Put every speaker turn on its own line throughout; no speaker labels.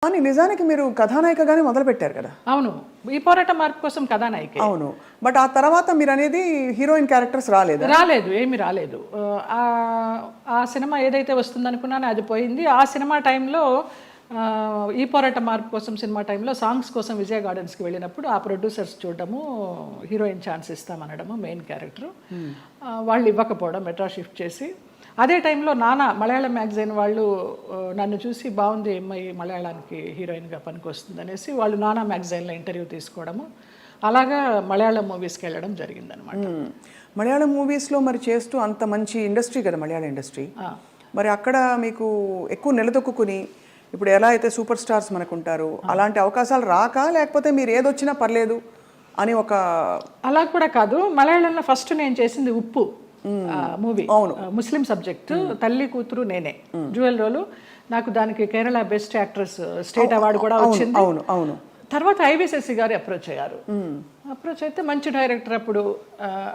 కానీ నిజానికి మీరు కథానాయికగానే మొదలుపెట్టారు కదా.
అవును, ఈ పోరాట మార్పు కోసం కథానాయిక.
అవును, బట్ ఆ తర్వాత మీరు అనేది హీరోయిన్ క్యారెక్టర్స్
రాలేదు, ఏమీ రాలేదు. ఆ సినిమా ఏదైతే వస్తుందనుకున్నానో అది పోయింది. ఆ సినిమా టైంలో ఈ పోరాట మార్పు కోసం సినిమా టైంలో సాంగ్స్ కోసం విజయ గార్డెన్స్కి వెళ్ళినప్పుడు ఆ ప్రొడ్యూసర్స్ చూడడము, హీరోయిన్ ఛాన్స్ ఇస్తామనడము, మెయిన్ క్యారెక్టర్ వాళ్ళు ఇవ్వకపోవడం, మెట్రా షిఫ్ట్ చేసి. అదే టైంలో నానా మలయాళం మ్యాగజైన్ వాళ్ళు నన్ను చూసి బాగుంది అమ్మాయి మలయాళానికి హీరోయిన్గా పనికి వస్తుంది అనేసి వాళ్ళు నానా మ్యాగజైన్లో ఇంటర్వ్యూ తీసుకోవడము, అలాగా మలయాళం మూవీస్కి వెళ్ళడం జరిగిందనమాట.
మలయాళం మూవీస్లో మరి చేస్తూ అంత మంచి ఇండస్ట్రీ కదా మలయాళం ఇండస్ట్రీ, మరి అక్కడ మీకు ఎక్కువ నిలదొక్కుని ఇప్పుడు ఎలా అయితే సూపర్ స్టార్స్ మనకు ఉంటారు అలాంటి అవకాశాలు రాక, లేకపోతే మీరు ఏదొచ్చినా పర్లేదు అని ఒక
అలా కూడా కాదు. మలయాళంలో ఫస్ట్ నేను చేసింది ఉప్పు మూవీ, ముస్లిం సబ్జెక్ట్, తల్లి కూతురు నేనే, జ్యువెల్ రోలు. నాకు దానికి Kerala best actress state award కూడా వచ్చింది.
అవును అవును.
తర్వాత ఐవిశశి గారు అప్రోచ్ అయ్యారు. అప్రోచ్ అయితే మంచి డైరెక్టర్. అప్పుడు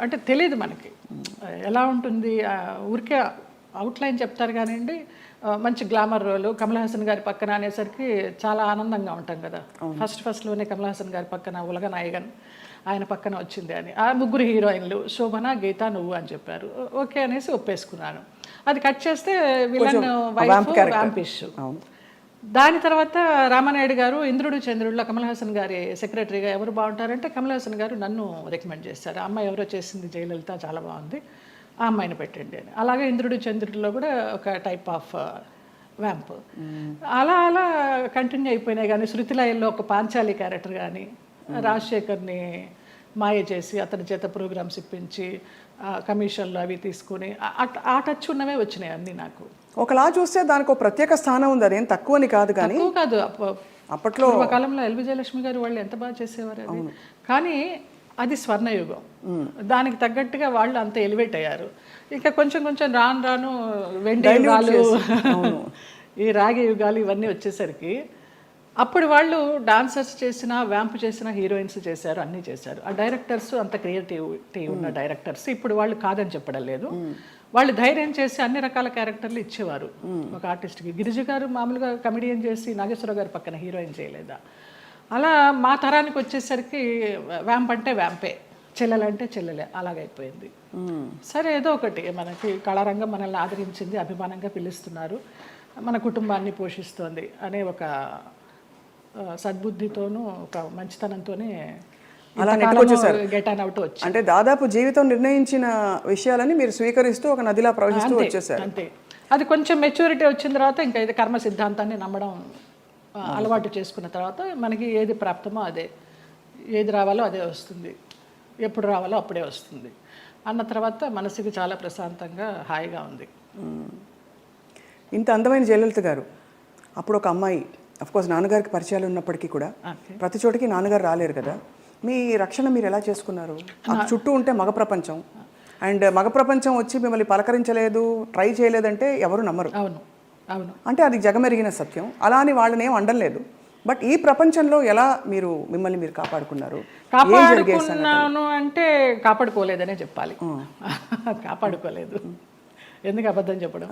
అంటే తెలియదు మనకి ఎలా ఉంటుంది, ఊరికే అవుట్లైన్ చెప్తారు కానివ్వండి. మంచి గ్లామర్ రోలు, కమల్ హాసన్ గారి పక్కన అనేసరికి చాలా ఆనందంగా ఉంటాం కదా. ఫస్ట్లోనే కమల్ హాసన్ గారి పక్కన ఉలగ నాయగన్ ఆయన పక్కన వచ్చింది అని. ఆ ముగ్గురు హీరోయిన్లు శోభన, గీత, నువ్వు అని చెప్పారు. ఓకే అనేసి ఒప్పేసుకున్నాను. అది కట్ చేస్తే విలన్ వైఫ్ వ్యాంపిష్. దాని తర్వాత రామానాయుడు గారు ఇంద్రుడు చంద్రుడిలో కమల్ హాసన్ గారి సెక్రటరీగా ఎవరు బాగుంటారంటే కమల్ హాసన్ గారు నన్ను రికమెండ్ చేశారు. ఆ అమ్మాయి ఎవరో చేసింది జయలలిత, చాలా బాగుంది, ఆ అమ్మాయిని పెట్టండి అని. అలాగే ఇంద్రుడు చంద్రుడిలో కూడా ఒక టైప్ ఆఫ్ వ్యాంప్. అలా అలా కంటిన్యూ అయిపోయినాయి. కానీ శృతిలయల్లో ఒక పాంచాలి క్యారెక్టర్ కానీ, రాజశేఖర్ని మాయ చేసి అతని చేత ప్రోగ్రామ్స్ ఇప్పించి కమిషన్లు అవి తీసుకుని ఆ టచ్ ఉన్నవే వచ్చినాయి అన్నీ నాకు.
ఒకలా చూస్తే దానికి ఒక ప్రత్యేక స్థానం ఉంది, అదేం తక్కువని కాదు. కానీ
కాదు,
అప్పట్లో
కాలంలో ఎల్ విజయలక్ష్మి గారు వాళ్ళు ఎంత బాగా చేసేవారు అది. కానీ అది స్వర్ణయుగం, దానికి తగ్గట్టుగా వాళ్ళు అంత ఎలివేట్ అయ్యారు. ఇక కొంచెం కొంచెం రాను వెండి యుగాలు, ఈ రాగి యుగాలు ఇవన్నీ వచ్చేసరికి అప్పుడు వాళ్ళు డాన్సర్స్ చేసిన, వ్యాంప్ చేసిన, హీరోయిన్స్ చేశారు, అన్నీ చేశారు. ఆ డైరెక్టర్స్ అంత క్రియేటివిటీ ఉన్న డైరెక్టర్స్. ఇప్పుడు వాళ్ళు కాదని చెప్పడం లేదు, వాళ్ళు ధైర్యం చేసి అన్ని రకాల క్యారెక్టర్లు ఇచ్చేవారు ఒక ఆర్టిస్ట్కి. గిరిజ గారు మామూలుగా కమెడియన్ చేసి నాగేశ్వరరావు గారి పక్కన హీరోయిన్ చేయలేదా? అలా మా తరానికి వచ్చేసరికి వ్యాంప్ అంటే వ్యాంపే, చెల్లెలంటే చెల్లెలే, అలాగైపోయింది. సరే ఏదో ఒకటి, మనకి కళారంగం మనల్ని ఆదరించింది, అభిమానంగా పిలుస్తున్నారు, మన కుటుంబాన్ని పోషిస్తోంది అనే ఒక సద్బుద్ధితోనూ ఒక మంచితనంతోనే
అలా నెట్టుకొచ్చేసారు.
గెట్ ఆన్ అవుట్ వచ్చి,
అంటే దాదాపు జీవితం నిర్ణయించిన విషయాలని మీరు స్వీకరిస్తూ ఒక నదిలా ప్రవహిస్తూ వచ్చేసారు.
అంతే. అది కొంచెం మెచ్యూరిటీ వచ్చిన తర్వాత ఇంకా ఇది కర్మ సిద్ధాంతాన్ని నమ్మడం అలవాటు చేసుకున్న తర్వాత మనకి ఏది ప్రాప్తమో అదే, ఏది రావాలో అదే వస్తుంది, ఎప్పుడు రావాలో అప్పుడే వస్తుంది అన్న తర్వాత మనసుకి చాలా ప్రశాంతంగా హాయిగా ఉంది.
ఇంత అందమైన జయలలిత గారు అప్పుడు ఒక అమ్మాయి, అఫ్కోర్స్ నాన్నగారికి పరిచయాలు ఉన్నప్పటికీ కూడా ప్రతి చోటికి నాన్నగారు రాలేరు కదా, మీ రక్షణ మీరు ఎలా చేసుకున్నారు? చుట్టూ ఉంటే మగ ప్రపంచం, అండ్ మగ ప్రపంచం వచ్చి మిమ్మల్ని పలకరించలేదు, ట్రై చేయలేదంటే ఎవరు నమ్మరు.
అవును అవును,
అంటే అది జగమెరిగిన సత్యం. అలా అని వాళ్ళని ఏం అండలేదు. బట్ ఈ ప్రపంచంలో ఎలా మీరు మిమ్మల్ని మీరు కాపాడుకున్నారు?
కాపాడుకున్నాను అంటే కాపాడుకోలేదనే చెప్పాలి. కాపాడుకోలేదు, ఎందుకు అబద్ధం చెప్పడం.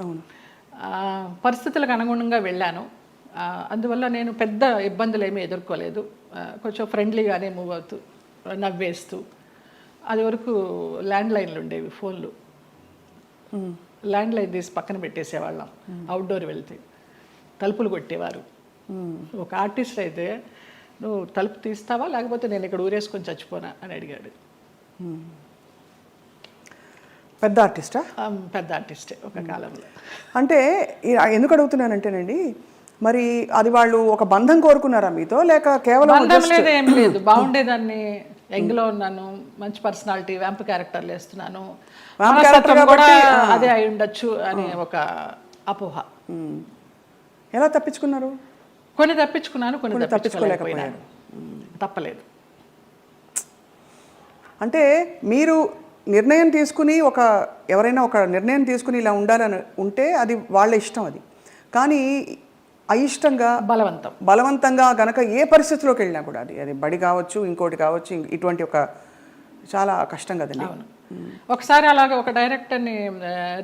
పరిస్థితులకు అనుగుణంగా వెళ్ళాను, అందువల్ల నేను పెద్ద ఇబ్బందులు ఏమీ ఎదుర్కోలేదు. కొంచెం ఫ్రెండ్లీగానే మూవ్ అవుతూ, నవ్వేస్తూ. అది వరకు ల్యాండ్ లైన్లు ఉండేవి, ఫోన్లు. ల్యాండ్ లైన్ తీసి పక్కన పెట్టేసేవాళ్ళం, అవుట్డోర్ వెళ్తే తలుపులు కొట్టేవారు. ఒక ఆర్టిస్ట్ అయితే నువ్వు తలుపు తీస్తావా లేకపోతే నేను ఇక్కడ ఊరేసుకొని చచ్చిపోనా అని అడిగాడు.
పెద్ద ఆర్టిస్టా?
పెద్ద ఆర్టిస్టే ఒక కాలంలో.
అంటే ఎందుకు అడుగుతున్నానంటేనండి, మరి అది వాళ్ళు ఒక బంధం కోరుకున్నారా మీతో, లేక కేవలం
బంధం లేదు, ఏం లేదు, బాగుండేదాన్ని, యంగ్లో ఉన్నాను, మంచి పర్సనాలిటీ, వ్యాంప్ క్యారెక్టర్లు వేస్తున్నాను, కూడా అదే అయి ఉండొచ్చు అనే ఒక అపోహ.
ఎలా తప్పించుకున్నారు?
కొన్ని తప్పించుకున్నాను, కొన్ని తప్పించుకోలేకపోయాను. తప్పలేదు.
అంటే మీరు నిర్ణయం తీసుకుని ఎవరైనా ఒక నిర్ణయం తీసుకుని ఇలా ఉండాలని ఉంటే అది వాళ్ళ ఇష్టం. అది కానీ అయిష్టంగా బలవంతంగా గనక ఏ పరిస్థితిలోకి వెళ్ళినా కూడా అది బడి కావచ్చు, ఇంకోటి కావచ్చు, ఇటువంటి ఒక చాలా కష్టం కదండి.
ఒకసారి అలాగే ఒక డైరెక్టర్ని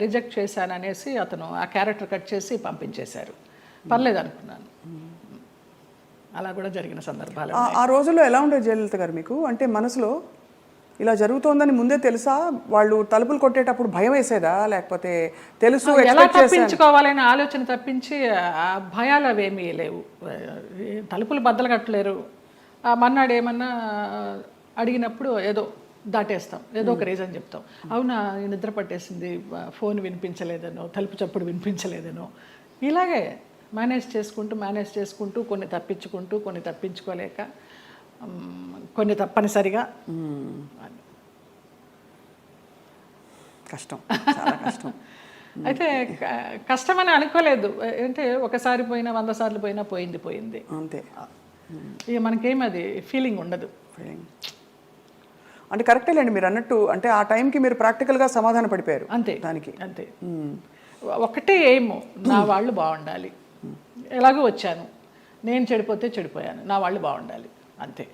రిజెక్ట్ చేశాను అనేసి అతను ఆ క్యారెక్టర్ కట్ చేసి పంపించేశారు. పర్లేదు అనుకున్నాను. అలా కూడా జరిగిన సందర్భాలు
ఆ రోజుల్లో ఎలా ఉండేది జయలలిత గారు మీకు? అంటే మనసులో ఇలా జరుగుతోందని ముందే తెలుసా? వాళ్ళు తలుపులు కొట్టేటప్పుడు భయం వేసేదా, లేకపోతే తెలుసు
ఎలా
expect చేశాను?
తప్పించుకోవాలనే ఆలోచన తప్పించి ఆ భయాలు అవేమీ లేవు. తలుపులు బద్దలు కట్టలేరు. ఆ మన్నాడు ఏమన్నా అడిగినప్పుడు ఏదో దాటేస్తాం, ఏదో ఒక రీజన్ చెప్తాం. అవునా నిద్ర పట్టేసింది, ఫోన్ వినిపించలేదనో, తలుపు చప్పుడు వినిపించలేదనో, ఇలాగే మేనేజ్ చేసుకుంటూ కొన్ని తప్పించుకుంటూ, కొన్ని తప్పించుకోలేక, కొన్ని తప్పనిసరిగా.
కష్టం, చాలా కష్టం.
అయితే కష్టమని అనుకోలేదు. అంటే ఒకసారి పోయినా 100 సార్లు పోయినా పోయింది
అంతే.
ఇక మనకేం అది ఫీలింగ్ ఉండదు.
అంటే కరెక్టేలేండి మీరు అన్నట్టు. అంటే ఆ టైంకి మీరు ప్రాక్టికల్గా సమాధాన పడిపోయారు
అంతే
దానికి.
అంతే. ఒకటే ఏమో, నా వాళ్ళు బాగుండాలి. ఎలాగో వచ్చాను, నేను చెడిపోతే చెడిపోయాను, నా వాళ్ళు బాగుండాలి, అంతే.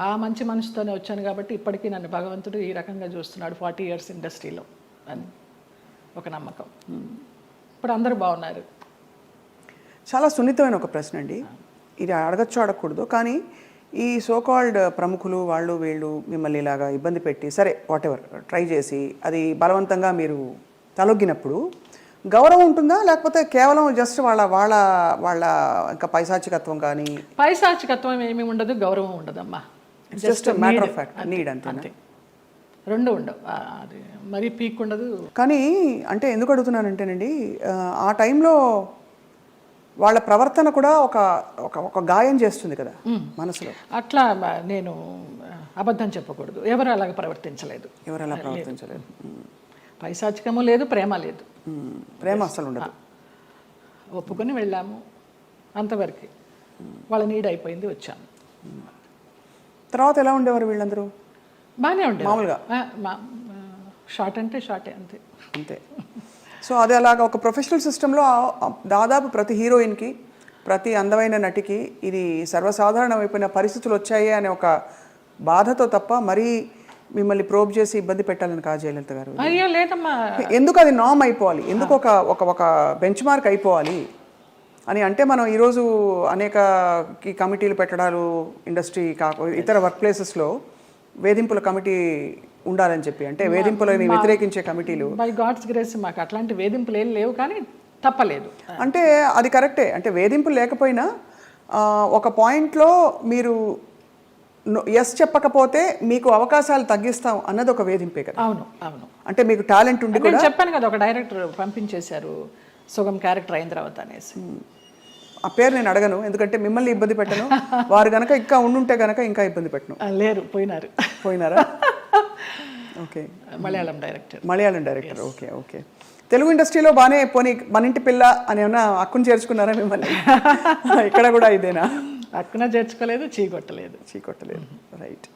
ఆ మంచి మనసుతోనే వచ్చాను కాబట్టి ఇప్పటికీ నన్ను భగవంతుడు ఈ రకంగా చూస్తున్నాడు. 40 years ఇండస్ట్రీలో అని ఒక నమ్మకం. ఇప్పుడు అందరూ బాగున్నారు.
చాలా సున్నితమైన ఒక ప్రశ్న అండి, ఇది అడగచ్చు అడగకూడదు, కానీ ఈ సోకాల్డ్ ప్రముఖులు వాళ్ళు వీళ్ళు మిమ్మల్ని ఇలాగా ఇబ్బంది పెట్టి, సరే వాటెవర్ ట్రై చేసి అది బలవంతంగా మీరు తలొగ్గినప్పుడు గౌరవం ఉంటుందా, లేకపోతే కేవలం జస్ట్ వాళ్ళ వాళ్ళ వాళ్ళ ఇంకా పైశాచికత్వం కానీ?
పైశాచికత్వం ఏమీ ఉండదు, గౌరవం ఉండదమ్మా.
Just matter of fact, need అంతే.
రెండు ఉండవు, అది మరీ పీక్ ఉండదు.
కానీ అంటే ఎందుకు అడుగుతున్నానంటేనండి, ఆ టైంలో వాళ్ళ ప్రవర్తన కూడా ఒక గాయం చేస్తుంది కదా మనసులో.
అట్లా నేను అబద్ధం చెప్పకూడదు, ఎవరు అలాగ ప్రవర్తించలేదు. పైశాచికము లేదు, ప్రేమ లేదు.
ప్రేమ అసలు ఉండదు.
ఒప్పుకొని వెళ్ళాము, అంతవరకు. వాళ్ళ నీడ్ అయిపోయింది, వచ్చాము.
తర్వాత ఎలా ఉండేవారు వీళ్ళందరూ?
బాగానే ఉండేది
మామూలుగా.
షార్ట్ అంటే షార్టే, అంతే
అంతే. సో అది అలాగా ఒక ప్రొఫెషనల్ సిస్టంలో దాదాపు ప్రతి హీరోయిన్కి, ప్రతి అందమైన నటికి ఇది సర్వసాధారణమైపోయిన పరిస్థితులు వచ్చాయి అనే ఒక బాధతో తప్ప మరీ మిమ్మల్ని ప్రోబ్ చేసి ఇబ్బంది పెట్టాలని కాదు జయలలిత గారు.
అయ్యో లేదమ్మా.
ఎందుకు అది నామ్ అయిపోవాలి, ఎందుకు ఒక బెంచ్ మార్క్ అయిపోవాలి అని అంటే, మనం ఈరోజు అనేక కమిటీలు పెట్టడాలు, ఇండస్ట్రీ ఇతర వర్క్ ప్లేసెస్లో వేధింపుల కమిటీ ఉండాలని చెప్పి, అంటే వేధింపులని వ్యతిరేకించే కమిటీలు.
బై గాడ్స్ గ్రేస్ మాకు అట్లాంటి వేధింపులు ఏం లేవు, కానీ తప్పలేదు.
అంటే అది కరెక్టే. అంటే వేధింపులు లేకపోయినా ఒక పాయింట్లో మీరు ఎస్ చెప్పకపోతే మీకు అవకాశాలు తగ్గిస్తాం అన్నది ఒక వేధింపే కదా.
అవును అవును.
అంటే మీకు టాలెంట్ ఉండి కూడా
చెప్పాను కదా, ఒక డైరెక్టర్ పంపించేశారు సుగం క్యారెక్టర్ అయిన తర్వాత అనేసి.
ఆ పేరు నేను అడగను, ఎందుకంటే మిమ్మల్ని ఇబ్బంది పెట్టను. వారు గనక ఇంకా ఉండుంటే గనక ఇంకా ఇబ్బంది పెట్టను.
లేరు, పోయినారా?
Okay.
Malayalam director.
Okay. Telugu ఇండస్ట్రీలో బాగానే పోనీ మన ఇంటి పిల్ల అని ఏమన్నా హక్కును చేర్చుకున్నారా మిమ్మల్ని? ఇక్కడ కూడా ఇదేనా?
హక్కున చేర్చుకోలేదు, చీకొట్టలేదు.
రైట్.